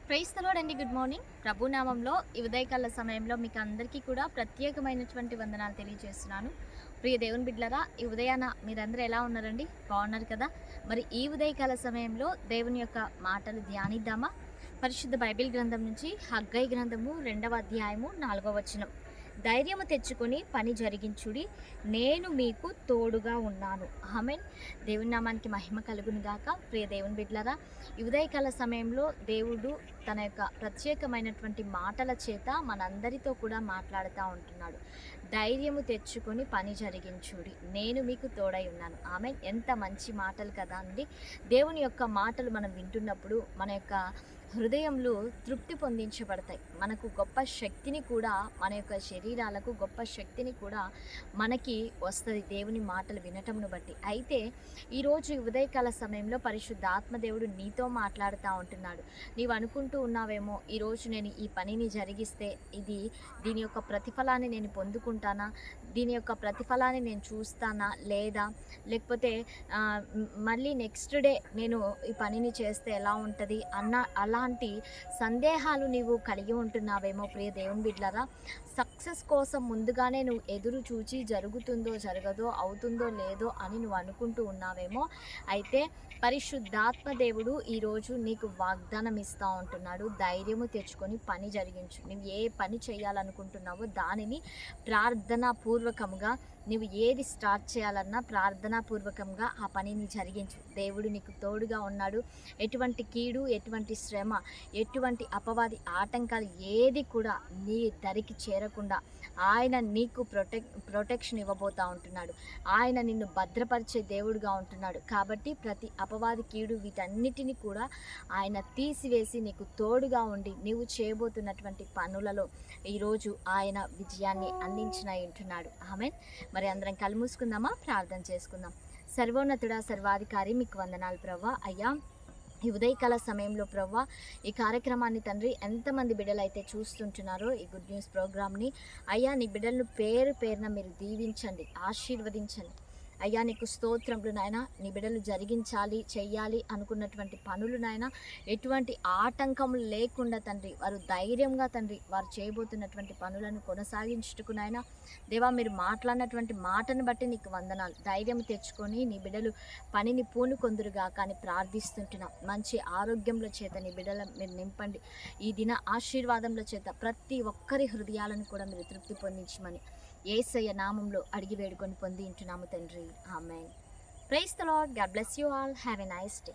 Praise the Lord అండి. Good morning. ప్రభు నామంలో ఈ ఉదయకాల సమయంలో మీకు అందరికీ కూడా ప్రత్యేకమైనటువంటి వందనాలు తెలియజేస్తున్నాను. ప్రియ దేవుని బిడ్డలారా, ఈ ఉదయాన మీరందరూ ఎలా ఉన్నారండి? బాగున్నారు కదా? మరి ఈ ఉదయకాల సమయంలో దేవుని యొక్క మాటలు ధ్యానిద్దామా? పరిశుద్ధ బైబిల్ గ్రంథం నుంచి హగ్గై గ్రంథము 2వ అధ్యాయము 4వ వచనం. ధైర్యము తెచ్చుకొని పని జరిగించుడి, నేను మీకు తోడుగా ఉన్నాను. ఆమేన్. దేవుని నామానికి మహిమ కలుగును గాక. ప్రియ దేవుని బిడ్డలారా, ఈ ఉదయకాల సమయంలో దేవుడు తన యొక్క ప్రత్యేకమైనటువంటి మాటల చేత మనందరితో కూడా మాట్లాడుతూ ఉంటున్నాడు. ధైర్యము తెచ్చుకొని పని జరిగించుడి, నేను మీకు తోడై ఉన్నాను. ఆమేన్. ఎంత మంచి మాటలు కదా అండి. దేవుని యొక్క మాటలు మనం వింటున్నప్పుడు మన యొక్క హృదయంలో తృప్తి పొందించబడతాయి. మనకు గొప్ప శక్తిని కూడా, మన యొక్క శరీరాలకు గొప్ప శక్తిని కూడా మనకి వస్తుంది దేవుని మాటలు వినటమును బట్టి. అయితే ఈరోజు ఉదయకాల సమయంలో పరిశుద్ధ ఆత్మదేవుడు నీతో మాట్లాడుతూ ఉంటున్నాడు. నీవు అనుకుంటూ ఉన్నావేమో, ఈరోజు నేను ఈ పనిని జరిగిస్తే దీని యొక్క ప్రతిఫలాన్ని నేను పొందుకుంటానా, దీని యొక్క ప్రతిఫలాన్ని నేను చూస్తానా, లేకపోతే మళ్ళీ నెక్స్ట్ డే నేను ఈ పనిని చేస్తే ఎలా ఉంటుంది అలాంటి సందేహాలు నీవు కలిగి ఉంటున్నావేమో ప్రియ దేవుని బిడ్డలారా. సక్సెస్ కోసం ముందుగానే నువ్వు ఎదురు చూచి జరుగుతుందో జరగదో, అవుతుందో లేదో అని నువ్వు అనుకుంటూ ఉన్నావేమో. అయితే పరిశుద్ధాత్మ దేవుడు ఈరోజు నీకు వాగ్దానం ఇస్తూ ఉంటున్నాడు. ధైర్యము తెచ్చుకొని పని జరిగించు. నువ్వు ఏ పని చేయాలనుకుంటున్నావో దానిని ప్రార్థనాపూర్వకంగా, నువ్వు ఏది స్టార్ట్ చేయాలన్నా ప్రార్థనాపూర్వకంగా ఆ పనిని జరిగించు. దేవుడు నీకు తోడుగా ఉన్నాడు. ఎటువంటి కీడు, ఎటువంటి శ్రమ, ఎటువంటి అపవాది ఆటంకాలు ఏది కూడా నీ దరికి చేరకుండా ఆయన నీకు ప్రొటెక్షన్ ఇవ్వబోతూ ఉంటున్నాడు. ఆయన నిన్ను భద్రపరిచే దేవుడుగా ఉంటున్నాడు. కాబట్టి ప్రతి అపవాది కీడు వీటన్నిటిని కూడా ఆయన తీసివేసి నీకు తోడుగా ఉండి నీవు చేయబోతున్నటువంటి పనులలో ఈరోజు ఆయన విజయాన్ని అందించిన ఉంటున్నాడు. ఆమేన్. మరి అందరం కళ్ళు మూసుకుందామా? ప్రార్థన చేసుకుందాం. సర్వోన్నతుడా, సర్వాధికారి, మీకు వందనాలు ప్రభువా. అయ్యా, ఈ ఉదయకాల సమయంలో ప్రభువా, ఈ కార్యక్రమాన్ని తండ్రి ఎంతమంది బిడ్డలు అయితే చూస్తుంటున్నారో ఈ గుడ్ న్యూస్ ప్రోగ్రామ్ని, అయ్యా నీ బిడ్డలను పేరు పేరున మీరు దీవించండి, ఆశీర్వదించండి. అయ్యా నీకు స్తోత్రములు నాయన. నీ బిడ్డలు జరిగించాలి, చెయ్యాలి అనుకున్నటువంటి పనులు నాయన ఎటువంటి ఆటంకములు లేకుండా తండ్రి వారు ధైర్యంగా తండ్రి వారు చేయబోతున్నటువంటి పనులను కొనసాగించుటకు నాయన దేవా, మీరు మాట్లాడినటువంటి మాటను బట్టి నీకు వందనాలు. ధైర్యం తెచ్చుకొని నీ బిడ్డలు పనిని పూనుకొందురుగా కానీ ప్రార్థిస్తుంటున్నాం. మంచి ఆరోగ్యంలో చేత నీ బిడ్డల మీరు నింపండి. ఈ దిన ఆశీర్వాదంలో చేత ప్రతి ఒక్కరి హృదయాలను కూడా మీరు తృప్తి పొందించమని యేసయ్య నామంలో అడిగి వేడుకొని పొంది ఉంటున్నాము తండ్రి. Amen. Praise the Lord. God bless you all. Have a nice day.